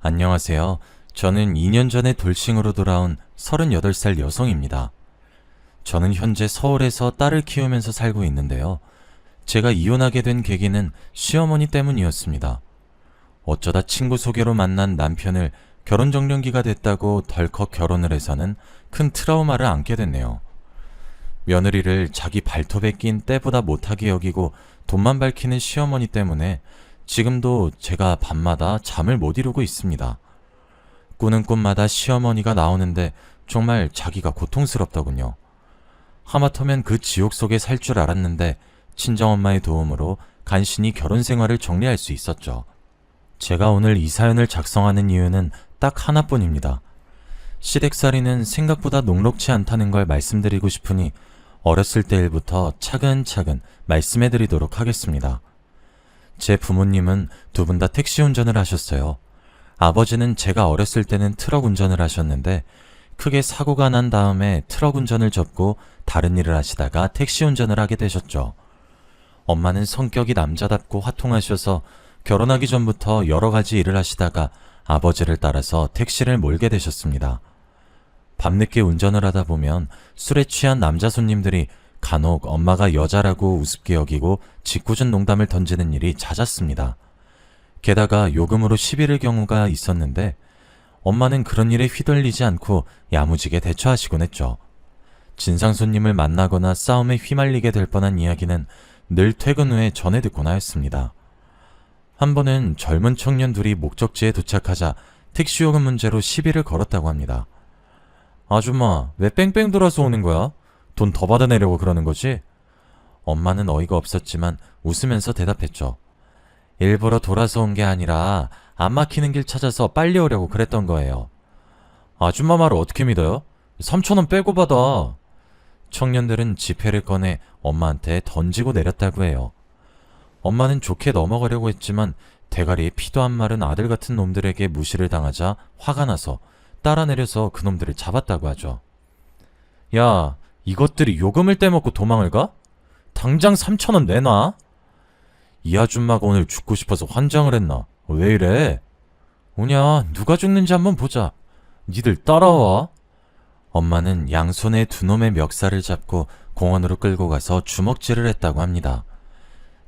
안녕하세요. 저는 2년 전에 돌싱으로 돌아온 38살 여성입니다. 저는 현재 서울에서 딸을 키우면서 살고 있는데요. 제가 이혼하게 된 계기는 시어머니 때문이었습니다. 어쩌다 친구 소개로 만난 남편을 결혼정년기가 됐다고 덜컥 결혼을 해서는 큰 트라우마를 안게 됐네요. 며느리를 자기 발톱에 낀 때보다 못하게 여기고 돈만 밝히는 시어머니 때문에 지금도 제가 밤마다 잠을 못 이루고 있습니다. 꾸는 꿈마다 시어머니가 나오는데 정말 자기가 고통스럽더군요. 하마터면 그 지옥 속에 살 줄 알았는데 친정엄마의 도움으로 간신히 결혼 생활을 정리할 수 있었죠. 제가 오늘 이 사연을 작성하는 이유는 딱 하나뿐입니다. 시댁살이는 생각보다 녹록지 않다는 걸 말씀드리고 싶으니 어렸을 때 일부터 차근차근 말씀해드리도록 하겠습니다. 제 부모님은 두 분 다 택시 운전을 하셨어요. 아버지는 제가 어렸을 때는 트럭 운전을 하셨는데 크게 사고가 난 다음에 트럭 운전을 접고 다른 일을 하시다가 택시 운전을 하게 되셨죠. 엄마는 성격이 남자답고 화통하셔서 결혼하기 전부터 여러 가지 일을 하시다가 아버지를 따라서 택시를 몰게 되셨습니다. 밤늦게 운전을 하다 보면 술에 취한 남자 손님들이 간혹 엄마가 여자라고 우습게 여기고 짓궂은 농담을 던지는 일이 잦았습니다. 게다가 요금으로 시비를 경우가 있었는데 엄마는 그런 일에 휘둘리지 않고 야무지게 대처하시곤 했죠. 진상 손님을 만나거나 싸움에 휘말리게 될 뻔한 이야기는 늘 퇴근 후에 전해 듣곤 하였습니다. 한 번은 젊은 청년 둘이 목적지에 도착하자 택시 요금 문제로 시비를 걸었다고 합니다. 아줌마, 왜 뺑뺑 돌아서 오는 거야? 돈 더 받아내려고 그러는 거지? 엄마는 어이가 없었지만 웃으면서 대답했죠. 일부러 돌아서 온 게 아니라 안 막히는 길 찾아서 빨리 오려고 그랬던 거예요. 아줌마 말을 어떻게 믿어요? 3,000원 빼고 받아. 청년들은 지폐를 꺼내 엄마한테 던지고 내렸다고 해요. 엄마는 좋게 넘어가려고 했지만 대가리에 피도 안 마른 아들 같은 놈들에게 무시를 당하자 화가 나서 따라 내려서 그놈들을 잡았다고 하죠. 야, 이것들이 요금을 떼먹고 도망을 가? 당장 3,000원 내놔. 이 아줌마가 오늘 죽고 싶어서 환장을 했나? 왜 이래? 오냐, 누가 죽는지 한번 보자. 니들 따라와. 엄마는 양손에 두 놈의 멱살을 잡고 공원으로 끌고 가서 주먹질을 했다고 합니다.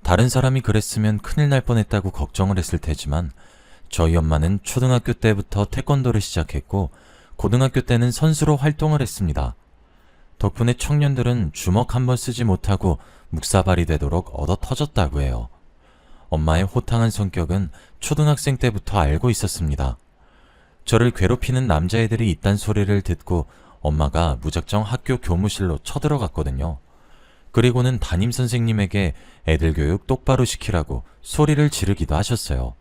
다른 사람이 그랬으면 큰일 날 뻔했다고 걱정을 했을 테지만 저희 엄마는 초등학교 때부터 태권도를 시작했고 고등학교 때는 선수로 활동을 했습니다. 덕분에 청년들은 주먹 한 번 쓰지 못하고 묵사발이 되도록 얻어 터졌다고 해요. 엄마의 호탕한 성격은 초등학생 때부터 알고 있었습니다. 저를 괴롭히는 남자애들이 있단 소리를 듣고 엄마가 무작정 학교 교무실로 쳐들어갔거든요. 그리고는 담임선생님에게 애들 교육 똑바로 시키라고 소리를 지르기도 하셨어요.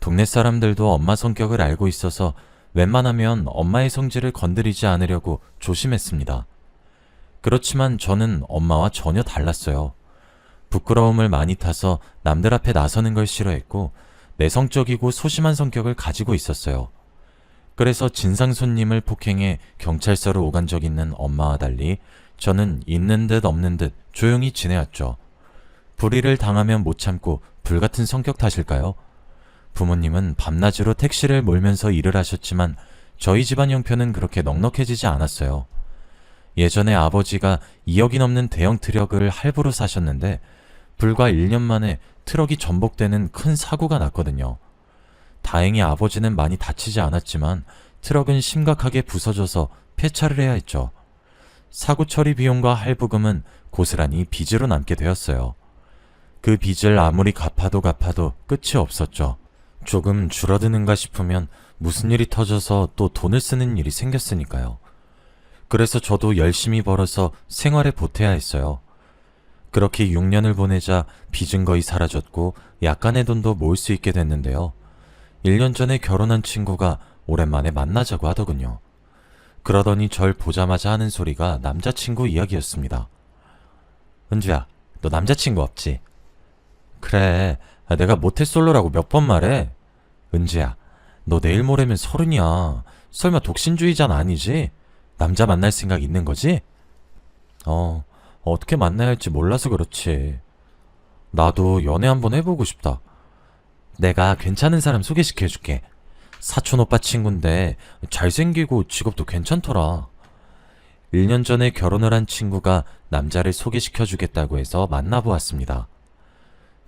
동네 사람들도 엄마 성격을 알고 있어서 웬만하면 엄마의 성질을 건드리지 않으려고 조심했습니다. 그렇지만 저는 엄마와 전혀 달랐어요. 부끄러움을 많이 타서 남들 앞에 나서는 걸 싫어했고 내성적이고 소심한 성격을 가지고 있었어요. 그래서 진상 손님을 폭행해 경찰서로 오간 적 있는 엄마와 달리 저는 있는 듯 없는 듯 조용히 지내왔죠. 불의를 당하면 못 참고 불같은 성격 탓일까요? 부모님은 밤낮으로 택시를 몰면서 일을 하셨지만 저희 집안 형편은 그렇게 넉넉해지지 않았어요. 예전에 아버지가 2억이 넘는 대형 트럭을 할부로 사셨는데 불과 1년 만에 트럭이 전복되는 큰 사고가 났거든요. 다행히 아버지는 많이 다치지 않았지만 트럭은 심각하게 부서져서 폐차를 해야 했죠. 사고 처리 비용과 할부금은 고스란히 빚으로 남게 되었어요. 그 빚을 아무리 갚아도 끝이 없었죠. 조금 줄어드는가 싶으면 무슨 일이 터져서 또 돈을 쓰는 일이 생겼으니까요. 그래서 저도 열심히 벌어서 생활에 보태야 했어요. 그렇게 6년을 보내자 빚은 거의 사라졌고 약간의 돈도 모을 수 있게 됐는데요. 1년 전에 결혼한 친구가 오랜만에 만나자고 하더군요. 그러더니 절 보자마자 하는 소리가 남자친구 이야기였습니다. 은주야, 너 남자친구 없지? 그래, 내가 모태솔로라고 몇 번 말해? 은주야, 너 내일 모레면 30이야. 설마 독신주의자는 아니지? 남자 만날 생각 있는 거지? 어떻게 만나야 할지 몰라서 그렇지. 나도 연애 한번 해보고 싶다. 내가 괜찮은 사람 소개시켜줄게. 사촌 오빠 친구인데 잘생기고 직업도 괜찮더라. 1년 전에 결혼을 한 친구가 남자를 소개시켜주겠다고 해서 만나보았습니다.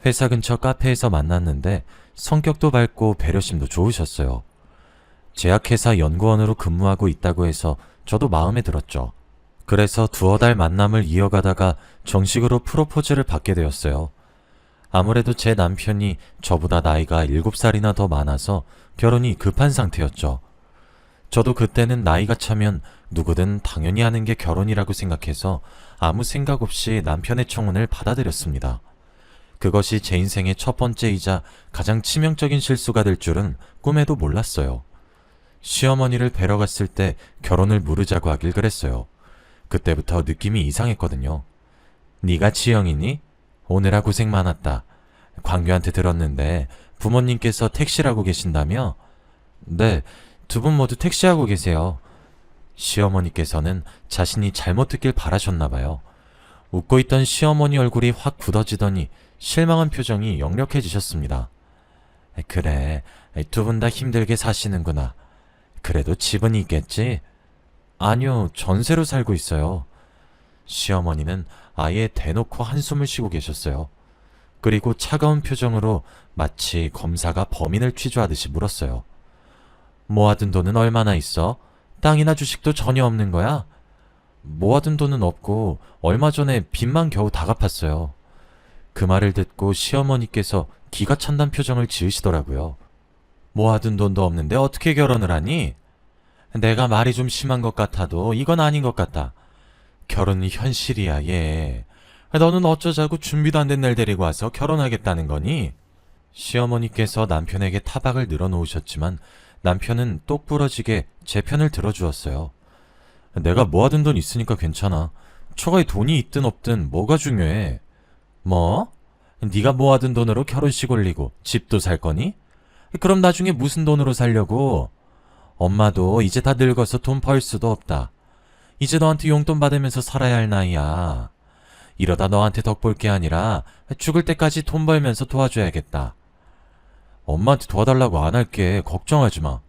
회사 근처 카페에서 만났는데 성격도 밝고 배려심도 좋으셨어요. 제약회사 연구원으로 근무하고 있다고 해서 저도 마음에 들었죠. 그래서 두어 달 만남을 이어가다가 정식으로 프로포즈를 받게 되었어요. 아무래도 제 남편이 저보다 나이가 7살이나 더 많아서 결혼이 급한 상태였죠. 저도 그때는 나이가 차면 누구든 당연히 하는 게 결혼이라고 생각해서 아무 생각 없이 남편의 청혼을 받아들였습니다. 그것이 제 인생의 첫 번째이자 가장 치명적인 실수가 될 줄은 꿈에도 몰랐어요. 시어머니를 뵈러 갔을 때 결혼을 무르자고 하길 그랬어요. 그때부터 느낌이 이상했거든요. 네가 지영이니? 오느라 고생 많았다. 광규한테 들었는데 부모님께서 택시라고 계신다며? 네, 두 분 모두 택시하고 계세요. 시어머니께서는 자신이 잘못 듣길 바라셨나봐요. 웃고 있던 시어머니 얼굴이 확 굳어지더니 실망한 표정이 역력해지셨습니다. 그래, 두 분 다 힘들게 사시는구나. 그래도 집은 있겠지? 아니요, 전세로 살고 있어요. 시어머니는 아예 대놓고 한숨을 쉬고 계셨어요. 그리고 차가운 표정으로 마치 검사가 범인을 취조하듯이 물었어요. 모아둔 돈은 얼마나 있어? 땅이나 주식도 전혀 없는 거야? 모아둔 돈은 없고 얼마 전에 빚만 겨우 다 갚았어요. 그 말을 듣고 시어머니께서 기가 찬단 표정을 지으시더라고요. 모아둔 돈도 없는데 어떻게 결혼을 하니? 내가 말이 좀 심한 것 같아도 이건 아닌 것 같다. 결혼이 현실이야, 얘. 너는 어쩌자고 준비도 안 된 날 데리고 와서 결혼하겠다는 거니? 시어머니께서 남편에게 타박을 늘어놓으셨지만 남편은 똑부러지게 제 편을 들어주었어요. 내가 모아둔 돈 있으니까 괜찮아. 초가에 돈이 있든 없든 뭐가 중요해. 뭐? 네가 모아둔 돈으로 결혼식 올리고 집도 살 거니? 그럼 나중에 무슨 돈으로 살려고? 엄마도 이제 다 늙어서 돈 벌 수도 없다. 이제 너한테 용돈 받으면서 살아야 할 나이야. 이러다 너한테 덕 볼 게 아니라 죽을 때까지 돈 벌면서 도와줘야겠다. 엄마한테 도와달라고 안 할게. 걱정하지 마.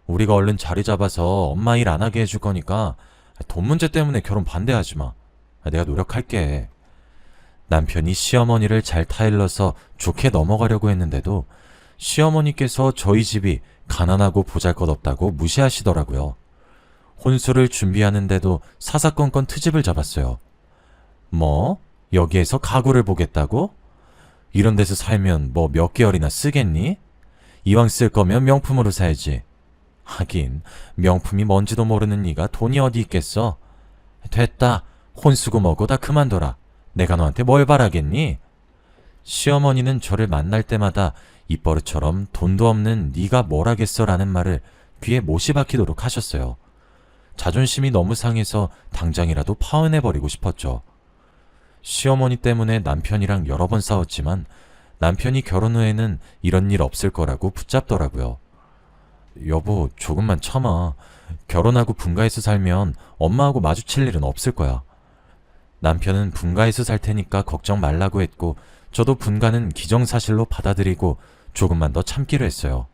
우리가 얼른 자리 잡아서 엄마 일 안 하게 해줄 거니까 돈 문제 때문에 결혼 반대하지 마. 내가 노력할게. 남편이 시어머니를 잘 타일러서 좋게 넘어가려고 했는데도 시어머니께서 저희 집이 가난하고 보잘것없다고 무시하시더라고요. 혼수를 준비하는데도 사사건건 트집을 잡았어요. 뭐? 여기에서 가구를 보겠다고? 이런 데서 살면 뭐 몇 개월이나 쓰겠니? 이왕 쓸 거면 명품으로 사야지. 하긴 명품이 뭔지도 모르는 네가 돈이 어디 있겠어? 됐다. 혼수고 뭐고 다 그만둬라. 내가 너한테 뭘 바라겠니? 시어머니는 저를 만날 때마다 입버릇처럼 돈도 없는 네가 뭘 하겠어 라는 말을 귀에 못이 박히도록 하셨어요. 자존심이 너무 상해서 당장이라도 파혼해버리고 싶었죠. 시어머니 때문에 남편이랑 여러 번 싸웠지만 남편이 결혼 후에는 이런 일 없을 거라고 붙잡더라고요. 여보, 조금만 참아. 결혼하고 분가해서 살면 엄마하고 마주칠 일은 없을 거야. 남편은 분가해서 살 테니까 걱정 말라고 했고 저도 분가는 기정사실로 받아들이고 조금만 더 참기로 했어요.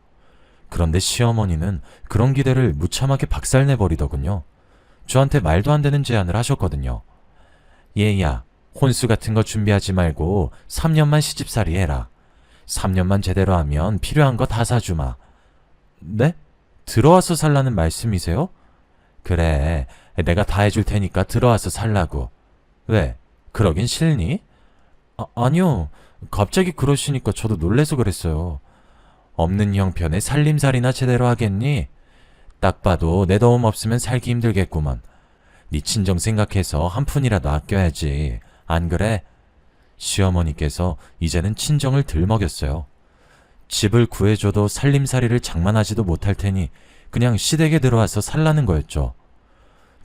그런데 시어머니는 그런 기대를 무참하게 박살내버리더군요. 저한테 말도 안 되는 제안을 하셨거든요. 얘야, 혼수 같은 거 준비하지 말고 3년만 시집살이 해라. 3년만 제대로 하면 필요한 거 다 사주마. 네? 들어와서 살라는 말씀이세요? 그래, 내가 다 해줄 테니까 들어와서 살라고. 왜? 그러긴 싫니? 아니요. 갑자기 그러시니까 저도 놀래서 그랬어요. 없는 형편에 살림살이나 제대로 하겠니? 딱 봐도 내 도움 없으면 살기 힘들겠구먼. 네 친정 생각해서 한 푼이라도 아껴야지. 안 그래? 시어머니께서 이제는 친정을 들먹였어요. 집을 구해줘도 살림살이를 장만하지도 못할 테니 그냥 시댁에 들어와서 살라는 거였죠.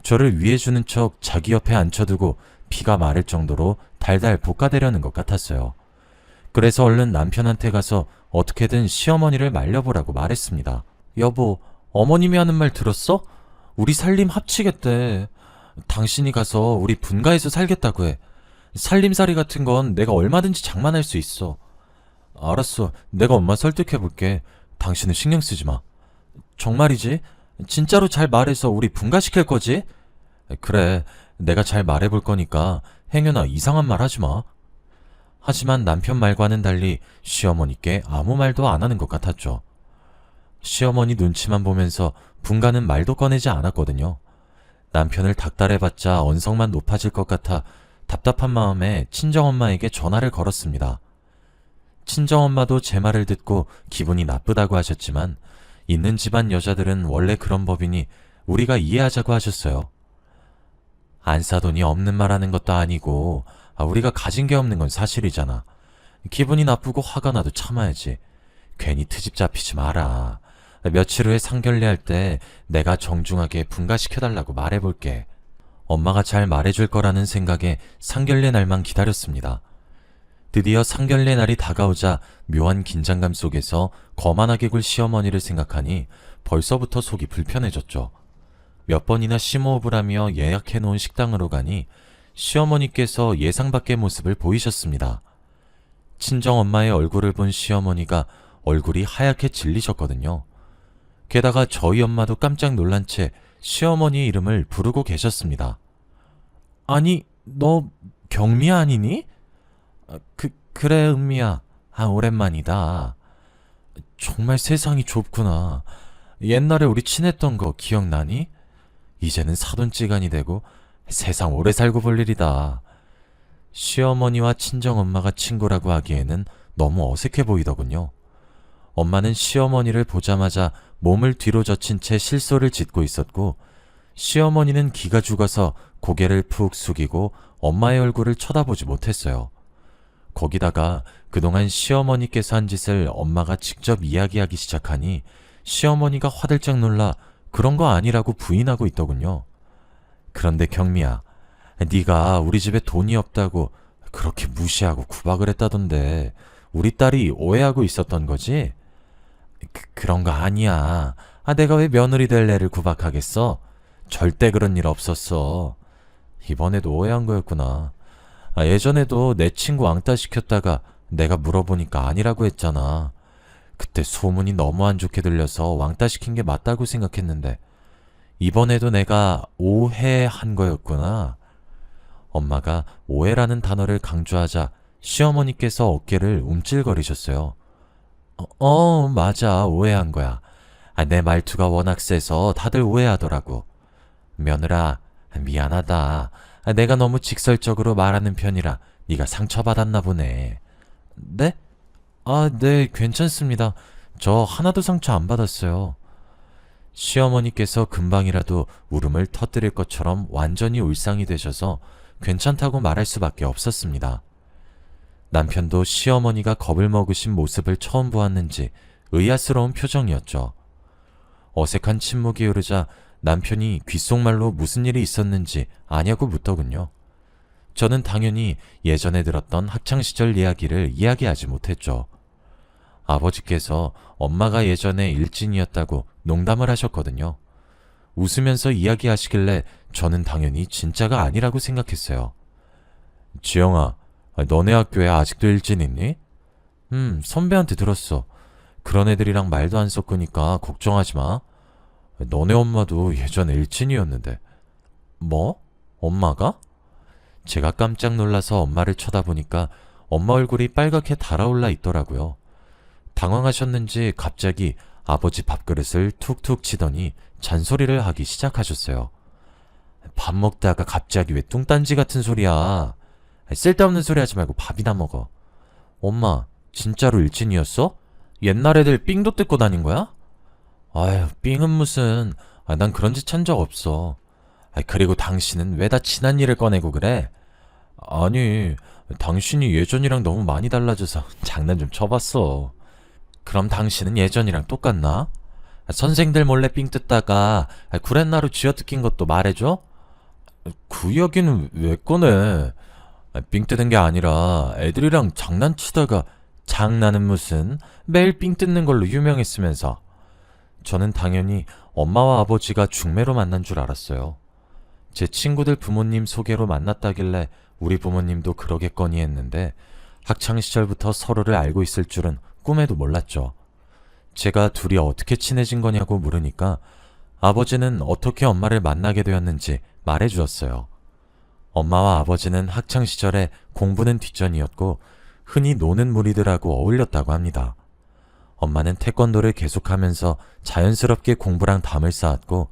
저를 위해주는 척 자기 옆에 앉혀두고 피가 마를 정도로 달달 볶아대려는 것 같았어요. 그래서 얼른 남편한테 가서 어떻게든 시어머니를 말려보라고 말했습니다. 여보, 어머님이 하는 말 들었어? 우리 살림 합치겠대. 당신이 가서 우리 분가해서 살겠다고 해. 살림살이 같은 건 내가 얼마든지 장만할 수 있어. 알았어. 내가 엄마 설득해볼게. 당신은 신경 쓰지 마. 정말이지? 진짜로 잘 말해서 우리 분가시킬 거지? 그래, 내가 잘 말해볼 거니까 행여나 이상한 말 하지 마. 하지만 남편 말과는 달리 시어머니께 아무 말도 안 하는 것 같았죠. 시어머니 눈치만 보면서 분가는 말도 꺼내지 않았거든요. 남편을 닥달해봤자 언성만 높아질 것 같아 답답한 마음에 친정엄마에게 전화를 걸었습니다. 친정엄마도 제 말을 듣고 기분이 나쁘다고 하셨지만 있는 집안 여자들은 원래 그런 법이니 우리가 이해하자고 하셨어요. 안 사돈이 없는 말 하는 것도 아니고 우리가 가진 게 없는 건 사실이잖아. 기분이 나쁘고 화가 나도 참아야지. 괜히 트집 잡히지 마라. 며칠 후에 상견례 할 때 내가 정중하게 분가시켜달라고 말해볼게. 엄마가 잘 말해줄 거라는 생각에 상견례 날만 기다렸습니다. 드디어 상견례 날이 다가오자 묘한 긴장감 속에서 거만하게 굴 시어머니를 생각하니 벌써부터 속이 불편해졌죠. 몇 번이나 심호흡을 하며 예약해놓은 식당으로 가니 시어머니께서 예상 밖의 모습을 보이셨습니다. 친정엄마의 얼굴을 본 시어머니가 얼굴이 하얗게 질리셨거든요. 게다가 저희 엄마도 깜짝 놀란 채 시어머니의 이름을 부르고 계셨습니다. 아니, 너 경미야 아니니? 그래, 은미야. 오랜만이다. 정말 세상이 좁구나. 옛날에 우리 친했던 거 기억나니? 이제는 사돈지간이 되고 세상 오래 살고 볼 일이다. 시어머니와 친정엄마가 친구라고 하기에는 너무 어색해 보이더군요. 엄마는 시어머니를 보자마자 몸을 뒤로 젖힌 채 실소를 짓고 있었고, 시어머니는 기가 죽어서 고개를 푹 숙이고 엄마의 얼굴을 쳐다보지 못했어요. 거기다가 그동안 시어머니께서 한 짓을 엄마가 직접 이야기하기 시작하니 시어머니가 화들짝 놀라 그런 거 아니라고 부인하고 있더군요. 그런데 경미야, 네가 우리 집에 돈이 없다고 그렇게 무시하고 구박을 했다던데 우리 딸이 오해하고 있었던 거지? 그런 거 아니야. 내가 왜 며느리 될 애를 구박하겠어? 절대 그런 일 없었어. 이번에도 오해한 거였구나. 예전에도 내 친구 왕따 시켰다가 내가 물어보니까 아니라고 했잖아. 그때 소문이 너무 안 좋게 들려서 왕따 시킨 게 맞다고 생각했는데 이번에도 내가 오해한 거였구나. 엄마가 오해라는 단어를 강조하자 시어머니께서 어깨를 움찔거리셨어요. 맞아. 오해한 거야. 내 말투가 워낙 세서 다들 오해하더라고. 며느라, 미안하다. 내가 너무 직설적으로 말하는 편이라 네가 상처받았나 보네. 네? 네, 괜찮습니다. 저 하나도 상처 안 받았어요. 시어머니께서 금방이라도 울음을 터뜨릴 것처럼 완전히 울상이 되셔서 괜찮다고 말할 수밖에 없었습니다. 남편도 시어머니가 겁을 먹으신 모습을 처음 보았는지 의아스러운 표정이었죠. 어색한 침묵이 흐르자 남편이 귓속말로 무슨 일이 있었는지 아냐고 묻더군요. 저는 당연히 예전에 들었던 학창시절 이야기를 이야기하지 못했죠. 아버지께서 엄마가 예전에 일진이었다고 농담을 하셨거든요. 웃으면서 이야기하시길래 저는 당연히 진짜가 아니라고 생각했어요. 지영아, 너네 학교에 아직도 일진 있니? 선배한테 들었어. 그런 애들이랑 말도 안 섞으니까 걱정하지 마. 너네 엄마도 예전에 일진이었는데. 뭐? 엄마가? 제가 깜짝 놀라서 엄마를 쳐다보니까 엄마 얼굴이 빨갛게 달아올라 있더라고요. 당황하셨는지 갑자기 아버지 밥그릇을 툭툭 치더니 잔소리를 하기 시작하셨어요. 밥 먹다가 갑자기 왜 뚱딴지 같은 소리야. 쓸데없는 소리 하지 말고 밥이나 먹어. 엄마, 진짜로 일진이었어? 옛날 애들 삥도 뜯고 다닌 거야? 아휴, 삥은 무슨. 난 그런 짓 한 적 없어. 그리고 당신은 왜 다 지난 일을 꺼내고 그래? 아니, 당신이 예전이랑 너무 많이 달라져서 장난 좀 쳐봤어. 그럼 당신은 예전이랑 똑같나? 선생들 몰래 삥 뜯다가 구렛나루 쥐어뜯긴 것도 말해줘? 그 이야기는 왜 꺼내? 삥 뜯은 게 아니라 애들이랑 장난치다가. 장난은 무슨, 매일 삥 뜯는 걸로 유명했으면서. 저는 당연히 엄마와 아버지가 중매로 만난 줄 알았어요. 제 친구들 부모님 소개로 만났다길래 우리 부모님도 그러겠거니 했는데 학창시절부터 서로를 알고 있을 줄은 꿈에도 몰랐죠. 제가 둘이 어떻게 친해진 거냐고 물으니까 아버지는 어떻게 엄마를 만나게 되었는지 말해 주었어요. 엄마와 아버지는 학창시절에 공부는 뒷전이었고 흔히 노는 무리들하고 어울렸다고 합니다. 엄마는 태권도를 계속하면서 자연스럽게 공부랑 담을 쌓았고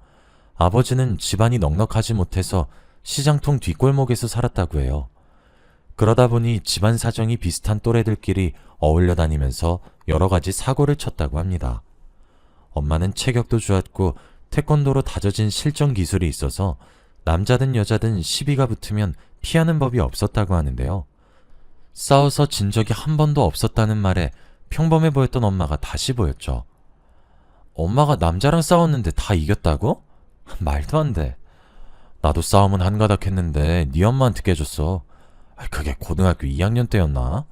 아버지는 집안이 넉넉하지 못해서 시장통 뒷골목에서 살았다고 해요. 그러다 보니 집안 사정이 비슷한 또래들끼리 어울려 다니면서 여러 가지 사고를 쳤다고 합니다. 엄마는 체격도 좋았고 태권도로 다져진 실전 기술이 있어서 남자든 여자든 시비가 붙으면 피하는 법이 없었다고 하는데요. 싸워서 진 적이 한 번도 없었다는 말에 평범해 보였던 엄마가 다시 보였죠. 엄마가 남자랑 싸웠는데 다 이겼다고? 말도 안 돼. 나도 싸움은 한가닥 했는데 네 엄마한테 깨졌어. 그게 고등학교 2학년 때였나?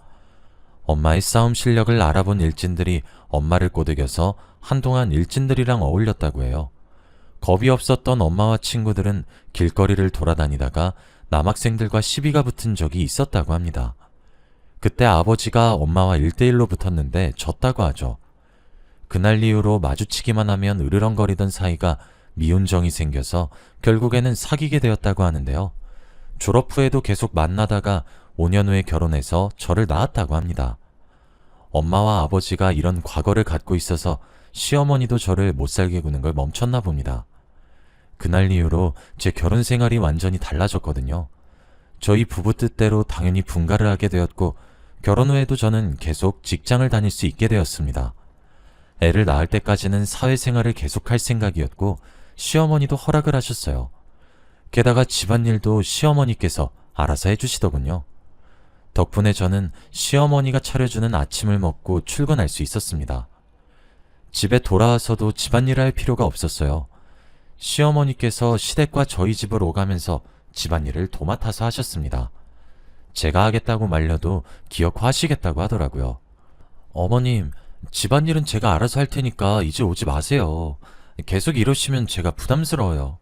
엄마의 싸움 실력을 알아본 일진들이 엄마를 꼬드겨서 한동안 일진들이랑 어울렸다고 해요. 겁이 없었던 엄마와 친구들은 길거리를 돌아다니다가 남학생들과 시비가 붙은 적이 있었다고 합니다. 그때 아버지가 엄마와 1대1로 붙었는데 졌다고 하죠. 그날 이후로 마주치기만 하면 으르렁거리던 사이가 미운 정이 생겨서 결국에는 사귀게 되었다고 하는데요. 졸업 후에도 계속 만나다가 5년 후에 결혼해서 저를 낳았다고 합니다. 엄마와 아버지가 이런 과거를 갖고 있어서 시어머니도 저를 못살게 구는 걸 멈췄나 봅니다. 그날 이후로 제 결혼 생활이 완전히 달라졌거든요. 저희 부부 뜻대로 당연히 분가를 하게 되었고 결혼 후에도 저는 계속 직장을 다닐 수 있게 되었습니다. 애를 낳을 때까지는 사회생활을 계속할 생각이었고 시어머니도 허락을 하셨어요. 게다가 집안일도 시어머니께서 알아서 해주시더군요. 덕분에 저는 시어머니가 차려주는 아침을 먹고 출근할 수 있었습니다. 집에 돌아와서도 집안일을 할 필요가 없었어요. 시어머니께서 시댁과 저희 집을 오가면서 집안일을 도맡아서 하셨습니다. 제가 하겠다고 말려도 기어코하시겠다고 하더라고요. 어머님, 집안일은 제가 알아서 할 테니까 이제 오지 마세요. 계속 이러시면 제가 부담스러워요.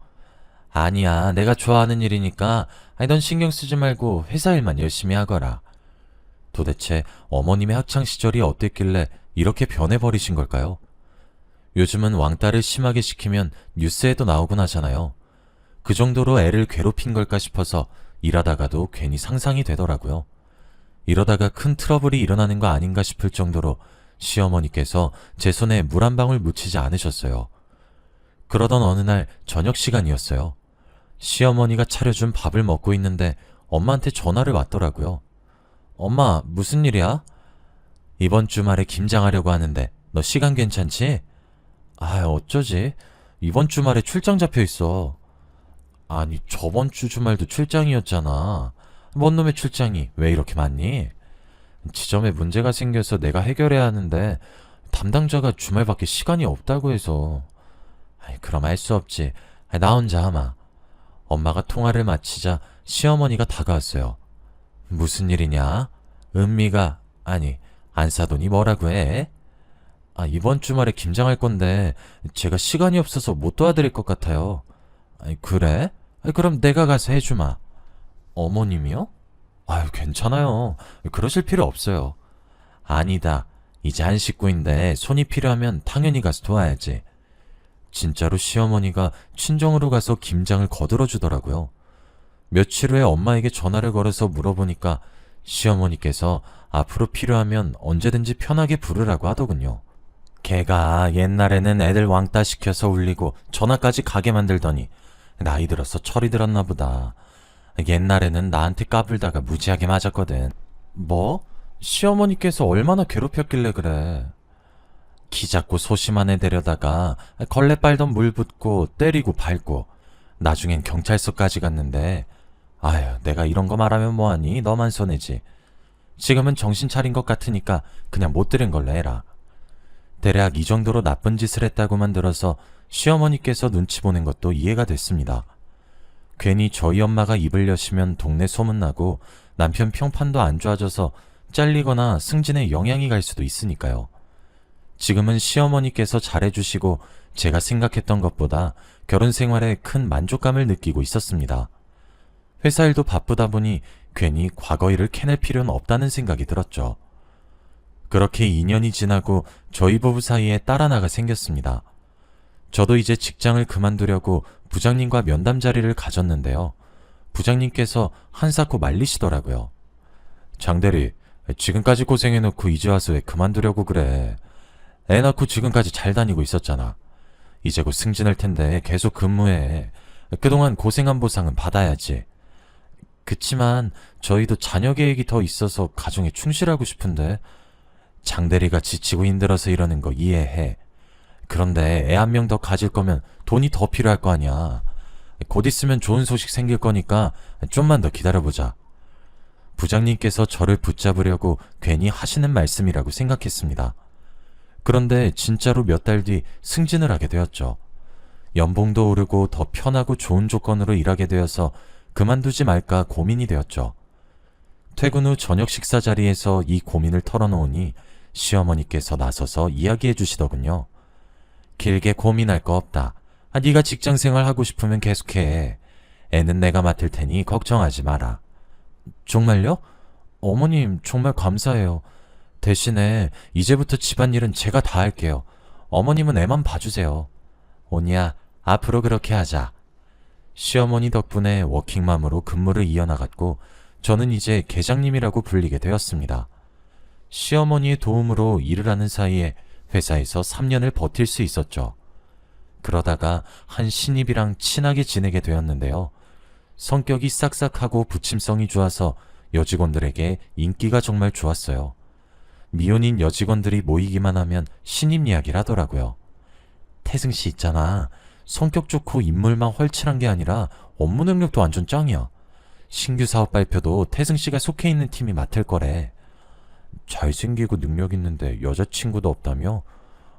아니야, 내가 좋아하는 일이니까 넌 신경 쓰지 말고 회사 일만 열심히 하거라. 도대체 어머님의 학창시절이 어땠길래 이렇게 변해버리신 걸까요? 요즘은 왕따를 심하게 시키면 뉴스에도 나오곤 하잖아요. 그 정도로 애를 괴롭힌 걸까 싶어서 일하다가도 괜히 상상이 되더라고요. 이러다가 큰 트러블이 일어나는 거 아닌가 싶을 정도로 시어머니께서 제 손에 물 한 방울 묻히지 않으셨어요. 그러던 어느 날 저녁 시간이었어요. 시어머니가 차려준 밥을 먹고 있는데 엄마한테 전화를 왔더라고요. 엄마, 무슨 일이야? 이번 주말에 김장하려고 하는데 너 시간 괜찮지? 어쩌지? 이번 주말에 출장 잡혀 있어. 아니, 저번 주 주말도 출장이었잖아. 뭔 놈의 출장이 왜 이렇게 많니? 지점에 문제가 생겨서 내가 해결해야 하는데 담당자가 주말밖에 시간이 없다고 해서. 그럼 할 수 없지. 나 혼자 하마. 엄마가 통화를 마치자 시어머니가 다가왔어요. 무슨 일이냐? 은미가, 아니, 안사돈이 뭐라고 해? 이번 주말에 김장할 건데 제가 시간이 없어서 못 도와드릴 것 같아요. 그래? 그럼 내가 가서 해주마. 어머님이요? 괜찮아요. 그러실 필요 없어요. 아니다. 이제 한 식구인데 손이 필요하면 당연히 가서 도와야지. 진짜로 시어머니가 친정으로 가서 김장을 거들어 주더라고요. 며칠 후에 엄마에게 전화를 걸어서 물어보니까 시어머니께서 앞으로 필요하면 언제든지 편하게 부르라고 하더군요. 걔가 옛날에는 애들 왕따 시켜서 울리고 전화까지 가게 만들더니 나이 들어서 철이 들었나 보다. 옛날에는 나한테 까불다가 무지하게 맞았거든. 뭐? 시어머니께서 얼마나 괴롭혔길래 그래. 키 작고 소심한 애 데려다가 걸레 빨던 물 붓고 때리고 밟고 나중엔 경찰서까지 갔는데 내가 이런 거 말하면 뭐하니? 너만 손해지. 지금은 정신 차린 것 같으니까 그냥 못 들은 걸로 해라. 대략 이 정도로 나쁜 짓을 했다고만 들어서 시어머니께서 눈치 보는 것도 이해가 됐습니다. 괜히 저희 엄마가 입을 여시면 동네 소문나고 남편 평판도 안 좋아져서 잘리거나 승진에 영향이 갈 수도 있으니까요. 지금은 시어머니께서 잘해주시고 제가 생각했던 것보다 결혼 생활에 큰 만족감을 느끼고 있었습니다. 회사 일도 바쁘다 보니 괜히 과거 일을 캐낼 필요는 없다는 생각이 들었죠. 그렇게 2년이 지나고 저희 부부 사이에 딸 하나가 생겼습니다. 저도 이제 직장을 그만두려고 부장님과 면담 자리를 가졌는데요. 부장님께서 한사코 말리시더라고요. 장대리, 지금까지 고생해놓고 이제 와서 왜 그만두려고 그래? 애 낳고 지금까지 잘 다니고 있었잖아. 이제 곧 승진할 텐데 계속 근무해. 그동안 고생한 보상은 받아야지. 그치만 저희도 자녀 계획이 더 있어서 가정에 충실하고 싶은데. 장대리가 지치고 힘들어서 이러는 거 이해해. 그런데 애 한 명 더 가질 거면 돈이 더 필요할 거 아니야. 곧 있으면 좋은 소식 생길 거니까 좀만 더 기다려보자. 부장님께서 저를 붙잡으려고 괜히 하시는 말씀이라고 생각했습니다. 그런데 진짜로 몇 달 뒤 승진을 하게 되었죠. 연봉도 오르고 더 편하고 좋은 조건으로 일하게 되어서 그만두지 말까 고민이 되었죠. 퇴근 후 저녁 식사 자리에서 이 고민을 털어놓으니 시어머니께서 나서서 이야기해 주시더군요. 길게 고민할 거 없다. 네가 직장생활 하고 싶으면 계속해. 애는 내가 맡을 테니 걱정하지 마라. 정말요? 어머님 정말 감사해요. 대신에 이제부터 집안일은 제가 다 할게요. 어머님은 애만 봐주세요. 오니야, 앞으로 그렇게 하자. 시어머니 덕분에 워킹맘으로 근무를 이어나갔고 저는 이제 계장님이라고 불리게 되었습니다. 시어머니의 도움으로 일을 하는 사이에 회사에서 3년을 버틸 수 있었죠. 그러다가 한 신입이랑 친하게 지내게 되었는데요. 성격이 싹싹하고 부침성이 좋아서 여직원들에게 인기가 정말 좋았어요. 미혼인 여직원들이 모이기만 하면 신입 이야기를 하더라고요. 태승씨 있잖아. 성격 좋고 인물만 헐칠한 게 아니라 업무 능력도 완전 짱이야. 신규 사업 발표도 태승씨가 속해 있는 팀이 맡을 거래. 잘생기고 능력 있는데 여자친구도 없다며?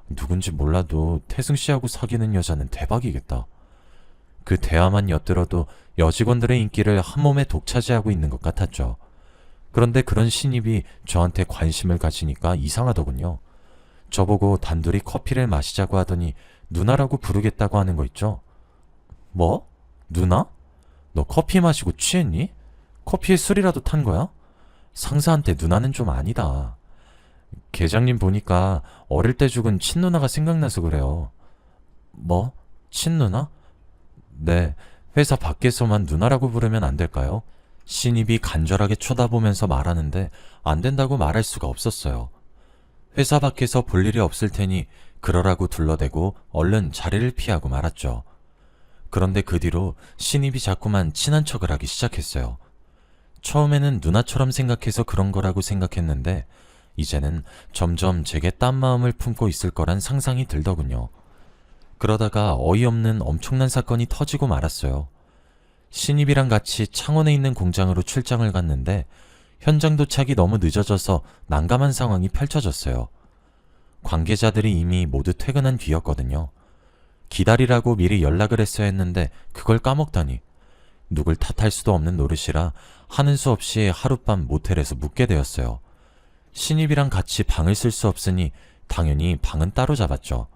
누군지 몰라도 태승씨하고 사귀는 여자는 대박이겠다. 그 대화만 엿들어도 여직원들의 인기를 한 몸에 독차지하고 있는 것 같았죠. 그런데 그런 신입이 저한테 관심을 가지니까 이상하더군요. 저보고 단둘이 커피를 마시자고 하더니 누나라고 부르겠다고 하는 거 있죠? 뭐? 누나? 너 커피 마시고 취했니? 커피에 술이라도 탄 거야? 상사한테 누나는 좀 아니다. 계장님 보니까 어릴 때 죽은 친누나가 생각나서 그래요. 뭐? 친누나? 네, 회사 밖에서만 누나라고 부르면 안 될까요? 신입이 간절하게 쳐다보면서 말하는데 안 된다고 말할 수가 없었어요. 회사 밖에서 볼 일이 없을 테니 그러라고 둘러대고 얼른 자리를 피하고 말았죠. 그런데 그 뒤로 신입이 자꾸만 친한 척을 하기 시작했어요. 처음에는 누나처럼 생각해서 그런 거라고 생각했는데 이제는 점점 제게 딴 마음을 품고 있을 거란 상상이 들더군요. 그러다가 어이없는 엄청난 사건이 터지고 말았어요. 신입이랑 같이 창원에 있는 공장으로 출장을 갔는데 현장 도착이 너무 늦어져서 난감한 상황이 펼쳐졌어요. 관계자들이 이미 모두 퇴근한 뒤였거든요. 기다리라고 미리 연락을 했어야 했는데 그걸 까먹다니. 누굴 탓할 수도 없는 노릇이라 하는 수 없이 하룻밤 모텔에서 묵게 되었어요. 신입이랑 같이 방을 쓸 수 없으니 당연히 방은 따로 잡았죠.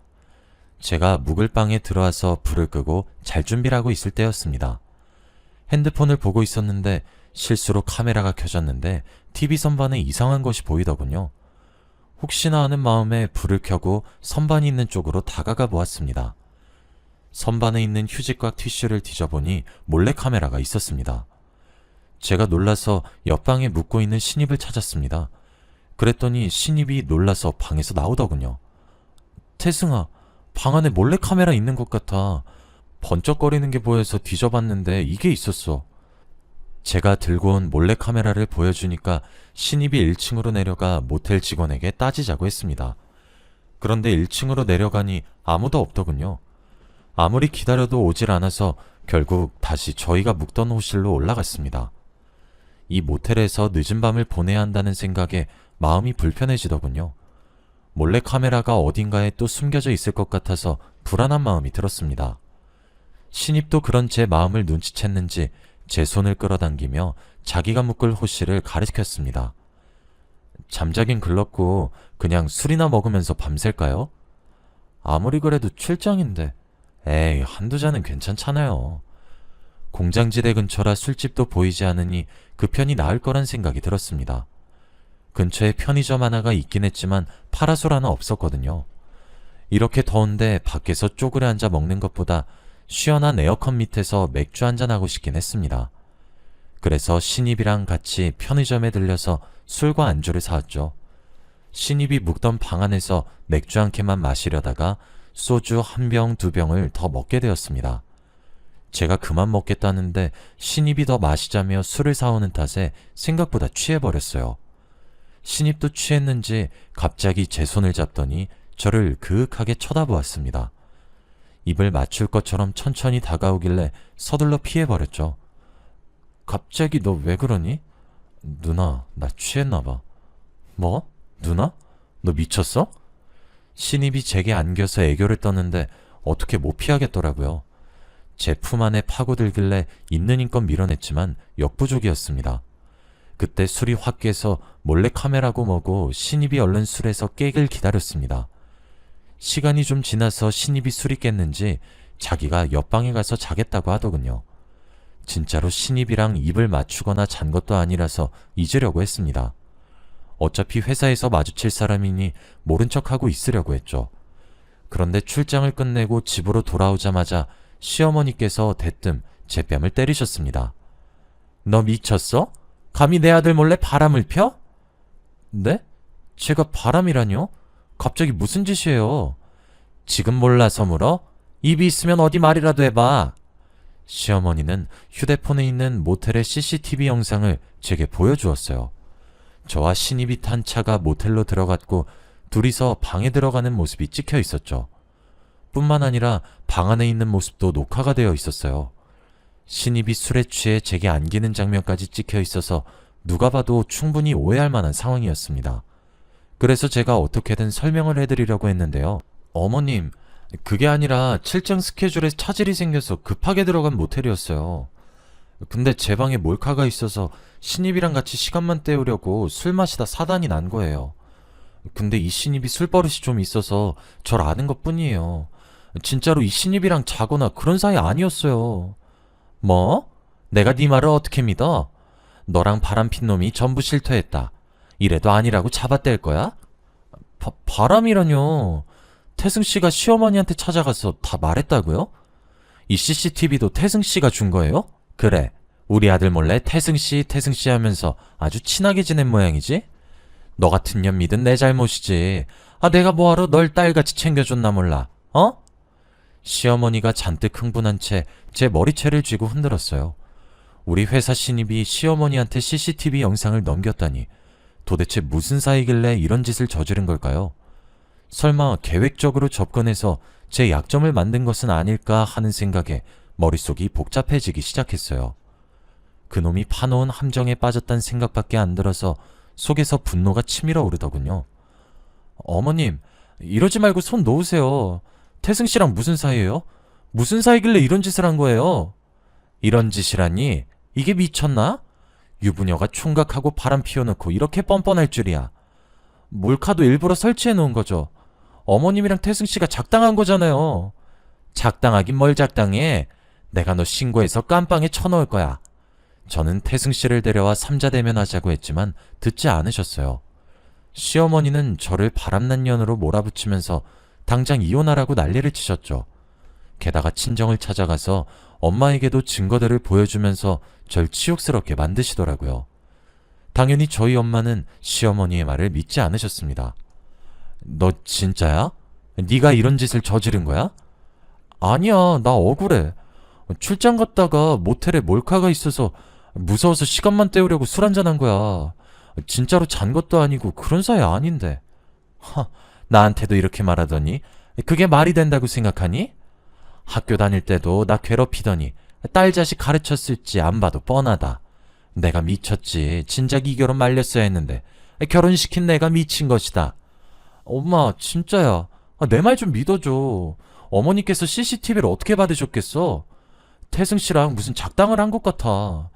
제가 묵을 방에 들어와서 불을 끄고 잘 준비를 하고 있을 때였습니다. 핸드폰을 보고 있었는데 실수로 카메라가 켜졌는데 TV 선반에 이상한 것이 보이더군요. 혹시나 하는 마음에 불을 켜고 선반이 있는 쪽으로 다가가 보았습니다. 선반에 있는 휴지과 티슈를 뒤져보니 몰래카메라가 있었습니다. 제가 놀라서 옆방에 묵고 있는 신입을 찾았습니다. 그랬더니 신입이 놀라서 방에서 나오더군요. 태승아, 방 안에 몰래카메라 있는 것 같아. 번쩍거리는 게 보여서 뒤져봤는데 이게 있었어. 제가 들고 온 몰래카메라를 보여주니까 신입이 1층으로 내려가 모텔 직원에게 따지자고 했습니다. 그런데 1층으로 내려가니 아무도 없더군요. 아무리 기다려도 오질 않아서 결국 다시 저희가 묵던 호실로 올라갔습니다. 이 모텔에서 늦은 밤을 보내야 한다는 생각에 마음이 불편해지더군요. 몰래카메라가 어딘가에 또 숨겨져 있을 것 같아서 불안한 마음이 들었습니다. 신입도 그런 제 마음을 눈치챘는지 제 손을 끌어당기며 자기가 묵을 호실을 가리켰습니다. 잠자긴 글렀고 그냥 술이나 먹으면서 밤샐까요? 아무리 그래도 출장인데 에이, 한두 잔은 괜찮잖아요. 공장지대 근처라 술집도 보이지 않으니 그 편이 나을 거란 생각이 들었습니다. 근처에 편의점 하나가 있긴 했지만 파라솔 하나 없었거든요. 이렇게 더운데 밖에서 쪼그려 앉아 먹는 것보다 시원한 에어컨 밑에서 맥주 한잔하고 싶긴 했습니다. 그래서 신입이랑 같이 편의점에 들려서 술과 안주를 사왔죠. 신입이 묵던 방 안에서 맥주 한 캔만 마시려다가 소주 한 병, 두 병을 더 먹게 되었습니다. 제가 그만 먹겠다는데 신입이 더 마시자며 술을 사오는 탓에 생각보다 취해버렸어요. 신입도 취했는지 갑자기 제 손을 잡더니 저를 그윽하게 쳐다보았습니다. 입을 맞출 것처럼 천천히 다가오길래 서둘러 피해버렸죠. 갑자기 너 왜 그러니? 누나, 나 취했나봐. 뭐? 누나? 너 미쳤어? 신입이 제게 안겨서 애교를 떴는데 어떻게 못 피하겠더라고요. 제 품 안에 파고들길래 있는 힘껏 밀어냈지만 역부족이었습니다. 그때 술이 확 깨서 몰래 카메라고 뭐고 신입이 얼른 술에서 깨길 기다렸습니다. 시간이 좀 지나서 신입이 술이 깼는지 자기가 옆방에 가서 자겠다고 하더군요. 진짜로 신입이랑 입을 맞추거나 잔 것도 아니라서 잊으려고 했습니다. 어차피 회사에서 마주칠 사람이니 모른 척하고 있으려고 했죠. 그런데 출장을 끝내고 집으로 돌아오자마자 시어머니께서 대뜸 제 뺨을 때리셨습니다. 너 미쳤어? 감히 내 아들 몰래 바람을 펴? 네? 제가 바람이라뇨? 갑자기 무슨 짓이에요? 지금 몰라서 물어? 입이 있으면 어디 말이라도 해봐. 시어머니는 휴대폰에 있는 모텔의 CCTV 영상을 제게 보여주었어요. 저와 신입이 탄 차가 모텔로 들어갔고 둘이서 방에 들어가는 모습이 찍혀 있었죠. 뿐만 아니라 방 안에 있는 모습도 녹화가 되어 있었어요. 신입이 술에 취해 제게 안기는 장면까지 찍혀 있어서 누가 봐도 충분히 오해할 만한 상황이었습니다. 그래서 제가 어떻게든 설명을 해드리려고 했는데요. 어머님, 그게 아니라 출장 스케줄에 차질이 생겨서 급하게 들어간 모텔이었어요. 근데 제 방에 몰카가 있어서 신입이랑 같이 시간만 때우려고 술 마시다 사단이 난 거예요. 근데 이 신입이 술버릇이 좀 있어서 절 아는 것 뿐이에요. 진짜로 이 신입이랑 자거나 그런 사이 아니었어요. 뭐? 내가 네 말을 어떻게 믿어? 너랑 바람핀 놈이 전부 실토했다. 이래도 아니라고 잡아댈 거야? 바람이라뇨. 태승씨가 시어머니한테 찾아가서 다 말했다고요? 이 CCTV도 태승씨가 준 거예요? 그래, 우리 아들 몰래 태승씨 하면서 아주 친하게 지낸 모양이지? 너 같은 년 믿은 내 잘못이지. 내가 뭐하러 널 딸같이 챙겨줬나 몰라. 어? 시어머니가 잔뜩 흥분한 채 제 머리채를 쥐고 흔들었어요. 우리 회사 신입이 시어머니한테 CCTV 영상을 넘겼다니 도대체 무슨 사이길래 이런 짓을 저지른 걸까요? 설마 계획적으로 접근해서 제 약점을 만든 것은 아닐까 하는 생각에 머릿속이 복잡해지기 시작했어요. 그놈이 파놓은 함정에 빠졌단 생각밖에 안 들어서 속에서 분노가 치밀어 오르더군요. 어머님, 이러지 말고 손 놓으세요. 태승씨랑 무슨 사이예요? 무슨 사이길래 이런 짓을 한 거예요? 이런 짓이라니? 이게 미쳤나? 유부녀가 총각하고 바람 피워놓고 이렇게 뻔뻔할 줄이야. 몰카도 일부러 설치해 놓은 거죠. 어머님이랑 태승씨가 작당한 거잖아요. 작당하긴 뭘 작당해. 내가 너 신고해서 깜빵에 쳐넣을 거야. 저는 태승씨를 데려와 삼자대면하자고 했지만 듣지 않으셨어요. 시어머니는 저를 바람난 년으로 몰아붙이면서 당장 이혼하라고 난리를 치셨죠. 게다가 친정을 찾아가서 엄마에게도 증거들을 보여주면서 절 치욕스럽게 만드시더라고요. 당연히 저희 엄마는 시어머니의 말을 믿지 않으셨습니다. 너 진짜야? 네가 이런 짓을 저지른 거야? 아니야, 나 억울해. 출장 갔다가 모텔에 몰카가 있어서 무서워서 시간만 때우려고 술 한잔한 거야. 진짜로 잔 것도 아니고 그런 사이 아닌데. 나한테도 이렇게 말하더니 그게 말이 된다고 생각하니? 학교 다닐 때도 나 괴롭히더니 딸 자식 가르쳤을지 안 봐도 뻔하다. 내가 미쳤지. 진작 이 결혼 말렸어야 했는데 결혼시킨 내가 미친 것이다. 엄마, 진짜야. 내 말 좀 믿어줘. 어머니께서 CCTV를 어떻게 받으셨겠어? 태승씨랑 무슨 작당을 한 것 같아.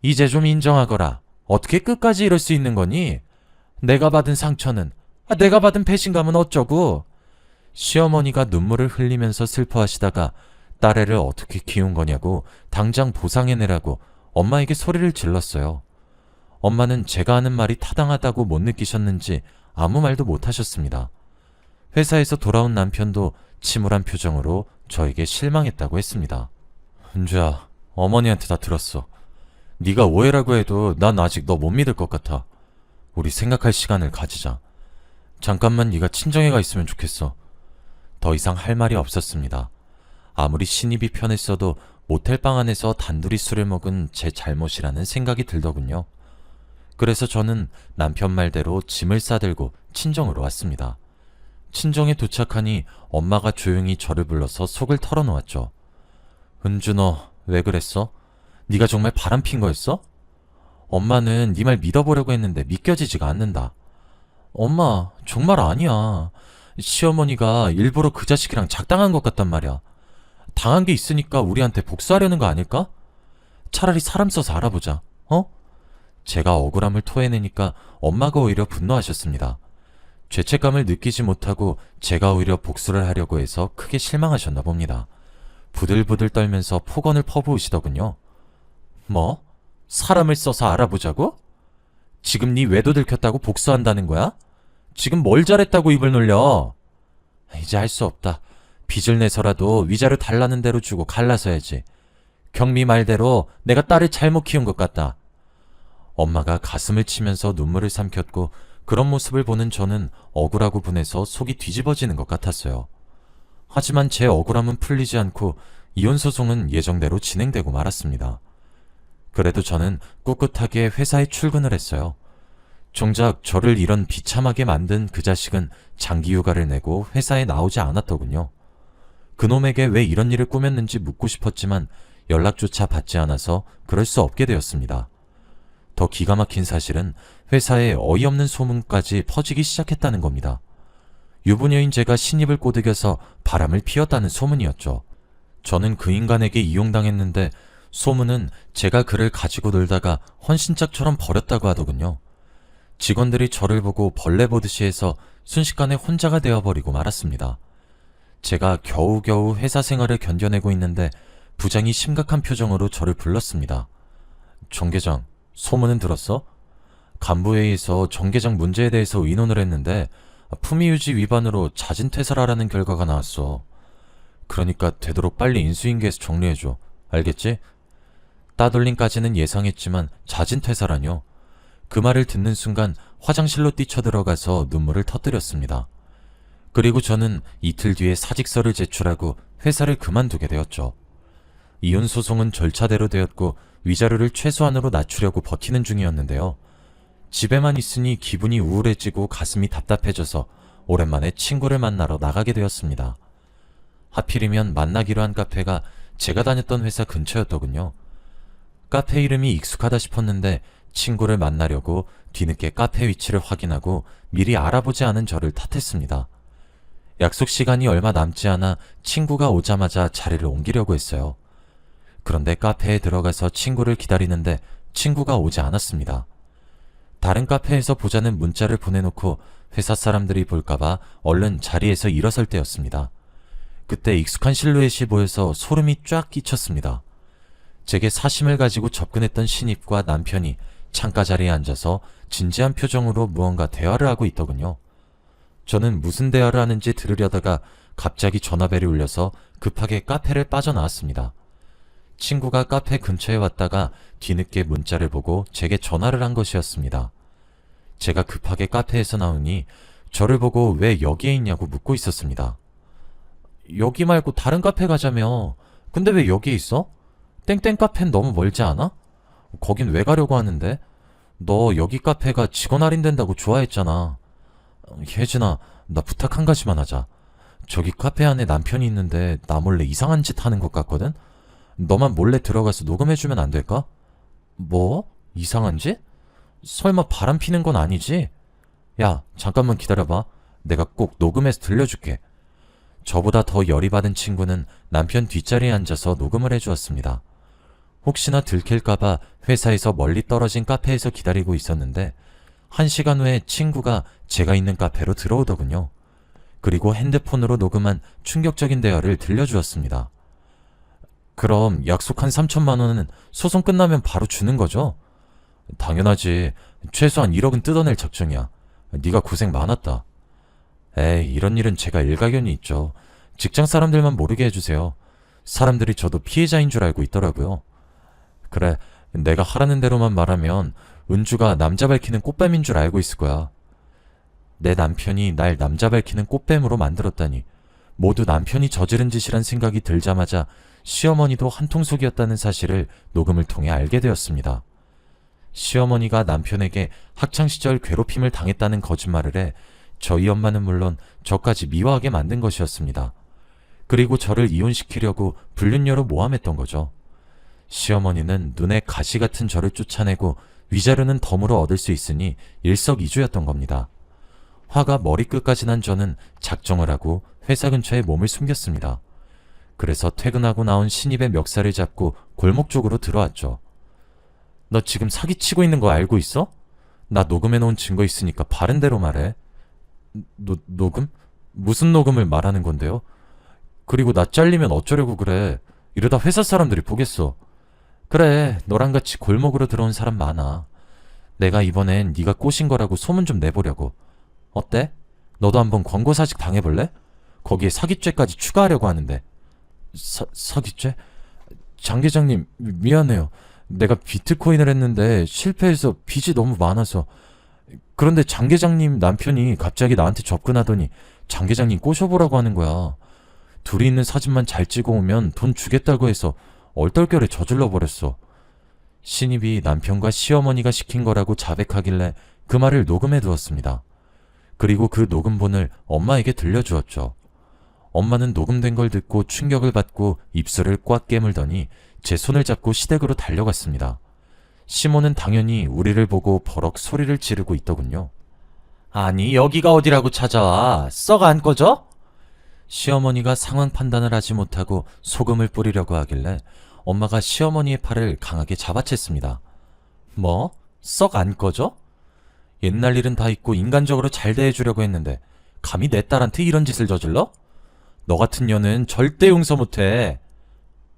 이제 좀 인정하거라. 어떻게 끝까지 이럴 수 있는 거니? 내가 받은 상처는, 내가 받은 배신감은 어쩌고? 시어머니가 눈물을 흘리면서 슬퍼하시다가 딸애를 어떻게 키운 거냐고 당장 보상해내라고 엄마에게 소리를 질렀어요. 엄마는 제가 하는 말이 타당하다고 못 느끼셨는지 아무 말도 못 하셨습니다. 회사에서 돌아온 남편도 침울한 표정으로 저에게 실망했다고 했습니다. 은주야, 어머니한테 다 들었어. 네가 오해라고 해도 난 아직 너 못 믿을 것 같아. 우리 생각할 시간을 가지자. 잠깐만 네가 친정에 있으면 좋겠어. 더 이상 할 말이 없었습니다. 아무리 신입이 편했어도 모텔방 안에서 단둘이 술을 먹은 제 잘못이라는 생각이 들더군요. 그래서 저는 남편 말대로 짐을 싸들고 친정으로 왔습니다. 친정에 도착하니 엄마가 조용히 저를 불러서 속을 털어놓았죠. 은주, 너 왜 그랬어? 네가 정말 바람핀 거였어? 엄마는 네 말 믿어보려고 했는데 믿겨지지가 않는다. 엄마, 정말 아니야. 시어머니가 일부러 그 자식이랑 작당한 것 같단 말이야. 당한 게 있으니까 우리한테 복수하려는 거 아닐까? 차라리 사람 써서 알아보자. 어? 제가 억울함을 토해내니까 엄마가 오히려 분노하셨습니다. 죄책감을 느끼지 못하고 제가 오히려 복수를 하려고 해서 크게 실망하셨나 봅니다. 부들부들 떨면서 폭언을 퍼부으시더군요. 뭐? 사람을 써서 알아보자고? 지금 네 외도 들켰다고 복수한다는 거야? 지금 뭘 잘했다고 입을 놀려? 이제 할 수 없다. 빚을 내서라도 위자료 달라는 대로 주고 갈라서야지. 경미 말대로 내가 딸을 잘못 키운 것 같다. 엄마가 가슴을 치면서 눈물을 삼켰고 그런 모습을 보는 저는 억울하고 분해서 속이 뒤집어지는 것 같았어요. 하지만 제 억울함은 풀리지 않고 이혼 소송은 예정대로 진행되고 말았습니다. 그래도 저는 꿋꿋하게 회사에 출근을 했어요. 정작 저를 이런 비참하게 만든 그 자식은 장기 휴가를 내고 회사에 나오지 않았더군요. 그놈에게 왜 이런 일을 꾸몄는지 묻고 싶었지만 연락조차 받지 않아서 그럴 수 없게 되었습니다. 더 기가 막힌 사실은 회사에 어이없는 소문까지 퍼지기 시작했다는 겁니다. 유부녀인 제가 신입을 꼬드겨서 바람을 피웠다는 소문이었죠. 저는 그 인간에게 이용당했는데 소문은 제가 그를 가지고 놀다가 헌신짝처럼 버렸다고 하더군요. 직원들이 저를 보고 벌레 보듯이 해서 순식간에 혼자가 되어버리고 말았습니다. 제가 겨우겨우 회사 생활을 견뎌내고 있는데 부장이 심각한 표정으로 저를 불렀습니다. 정 계장, 소문은 들었어? 간부회의에서 정 계장 문제에 대해서 의논을 했는데 품위유지 위반으로 자진퇴사를 하라는 결과가 나왔어. 그러니까 되도록 빨리 인수인계해서 정리해줘. 알겠지? 따돌림까지는 예상했지만 자진퇴사라뇨. 그 말을 듣는 순간 화장실로 뛰쳐들어가서 눈물을 터뜨렸습니다. 그리고 저는 이틀 뒤에 사직서를 제출하고 회사를 그만두게 되었죠. 이혼 소송은 절차대로 되었고 위자료를 최소한으로 낮추려고 버티는 중이었는데요. 집에만 있으니 기분이 우울해지고 가슴이 답답해져서 오랜만에 친구를 만나러 나가게 되었습니다. 하필이면 만나기로 한 카페가 제가 다녔던 회사 근처였더군요. 카페 이름이 익숙하다 싶었는데 친구를 만나려고 뒤늦게 카페 위치를 확인하고 미리 알아보지 않은 저를 탓했습니다. 약속 시간이 얼마 남지 않아 친구가 오자마자 자리를 옮기려고 했어요. 그런데 카페에 들어가서 친구를 기다리는데 친구가 오지 않았습니다. 다른 카페에서 보자는 문자를 보내놓고 회사 사람들이 볼까봐 얼른 자리에서 일어설 때였습니다. 그때 익숙한 실루엣이 보여서 소름이 쫙 끼쳤습니다. 제게 사심을 가지고 접근했던 신입과 남편이 창가 자리에 앉아서 진지한 표정으로 무언가 대화를 하고 있더군요. 저는 무슨 대화를 하는지 들으려다가 갑자기 전화벨이 울려서 급하게 카페를 빠져나왔습니다. 친구가 카페 근처에 왔다가 뒤늦게 문자를 보고 제게 전화를 한 것이었습니다. 제가 급하게 카페에서 나오니 저를 보고 왜 여기에 있냐고 묻고 있었습니다. 여기 말고 다른 카페 가자며. 근데 왜 여기에 있어? 땡땡 카페는 너무 멀지 않아? 거긴 왜 가려고 하는데? 너 여기 카페가 직원 할인된다고 좋아했잖아. 혜진아, 나 부탁 한 가지만 하자. 저기 카페 안에 남편이 있는데 나 몰래 이상한 짓 하는 것 같거든? 너만 몰래 들어가서 녹음해주면 안 될까? 뭐? 이상한 짓? 설마 바람 피는 건 아니지? 야, 잠깐만 기다려봐. 내가 꼭 녹음해서 들려줄게. 저보다 더 열이 받은 친구는 남편 뒷자리에 앉아서 녹음을 해주었습니다. 혹시나 들킬까봐 회사에서 멀리 떨어진 카페에서 기다리고 있었는데 1시간 후에 친구가 제가 있는 카페로 들어오더군요. 그리고 핸드폰으로 녹음한 충격적인 대화를 들려주었습니다. 그럼 약속한 3천만 원은 소송 끝나면 바로 주는 거죠? 당연하지. 최소한 1억은 뜯어낼 작정이야. 네가 고생 많았다. 에이, 이런 일은 제가 일가견이 있죠. 직장 사람들만 모르게 해주세요. 사람들이 저도 피해자인 줄 알고 있더라고요. 그래, 내가 하라는 대로만 말하면 은주가 남자 밝히는 꽃뱀인 줄 알고 있을 거야. 내 남편이 날 남자 밝히는 꽃뱀으로 만들었다니. 모두 남편이 저지른 짓이란 생각이 들자마자 시어머니도 한통속이었다는 사실을 녹음을 통해 알게 되었습니다. 시어머니가 남편에게 학창시절 괴롭힘을 당했다는 거짓말을 해 저희 엄마는 물론 저까지 미워하게 만든 것이었습니다. 그리고 저를 이혼시키려고 불륜녀로 모함했던 거죠. 시어머니는 눈에 가시 같은 저를 쫓아내고 위자료는 덤으로 얻을 수 있으니 일석이조였던 겁니다. 화가 머리끝까지 난 저는 작정을 하고 회사 근처에 몸을 숨겼습니다. 그래서 퇴근하고 나온 신입의 멱살을 잡고 골목 쪽으로 들어왔죠. 너 지금 사기치고 있는 거 알고 있어? 나 녹음해놓은 증거 있으니까 바른 대로 말해. 녹음? 무슨 녹음을 말하는 건데요? 그리고 나 잘리면 어쩌려고 그래. 이러다 회사 사람들이 보겠어. 그래, 너랑 같이 골목으로 들어온 사람 많아. 내가 이번엔 네가 꼬신 거라고 소문 좀 내보려고. 어때? 너도 한번 권고사직 당해볼래? 거기에 사기죄까지 추가하려고 하는데. 사기죄? 장 계장님, 미안해요. 내가 비트코인을 했는데 실패해서 빚이 너무 많아서. 그런데 장 계장님 남편이 갑자기 나한테 접근하더니 장 계장님 꼬셔보라고 하는 거야. 둘이 있는 사진만 잘 찍어오면 돈 주겠다고 해서 얼떨결에 저질러 버렸어. 신입이 남편과 시어머니가 시킨 거라고 자백하길래 그 말을 녹음해 두었습니다. 그리고 그 녹음본을 엄마에게 들려주었죠. 엄마는 녹음된 걸 듣고 충격을 받고 입술을 꽉 깨물더니 제 손을 잡고 시댁으로 달려갔습니다. 시모는 당연히 우리를 보고 버럭 소리를 지르고 있더군요. 아니, 여기가 어디라고 찾아와? 썩 안 꺼져? 시어머니가 상황 판단을 하지 못하고 소금을 뿌리려고 하길래 엄마가 시어머니의 팔을 강하게 잡아챘습니다. 뭐? 썩 안 꺼져? 옛날 일은 다 잊고 인간적으로 잘 대해주려고 했는데 감히 내 딸한테 이런 짓을 저질러? 너 같은 년은 절대 용서 못해.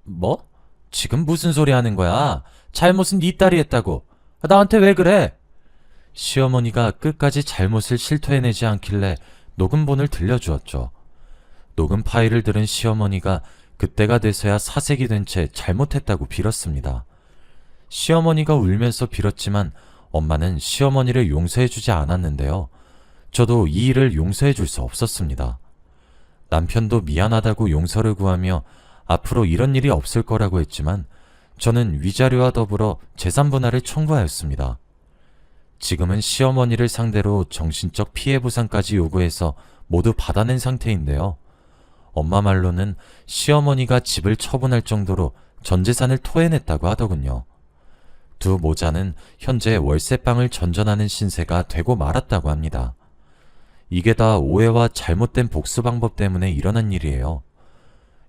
뭐? 지금 무슨 소리 하는 거야? 잘못은 네 딸이 했다고. 나한테 왜 그래? 시어머니가 끝까지 잘못을 실토해내지 않길래 녹음본을 들려주었죠. 녹음 파일을 들은 시어머니가 그때가 돼서야 사색이 된 채 잘못했다고 빌었습니다. 시어머니가 울면서 빌었지만 엄마는 시어머니를 용서해주지 않았는데요. 저도 이 일을 용서해줄 수 없었습니다. 남편도 미안하다고 용서를 구하며 앞으로 이런 일이 없을 거라고 했지만 저는 위자료와 더불어 재산분할을 청구하였습니다. 지금은 시어머니를 상대로 정신적 피해 보상까지 요구해서 모두 받아낸 상태인데요. 엄마 말로는 시어머니가 집을 처분할 정도로 전 재산을 토해냈다고 하더군요. 두 모자는 현재 월세방을 전전하는 신세가 되고 말았다고 합니다. 이게 다 오해와 잘못된 복수 방법 때문에 일어난 일이에요.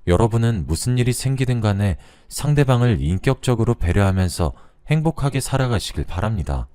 여러분은 무슨 일이 생기든 간에 상대방을 인격적으로 배려하면서 행복하게 살아가시길 바랍니다.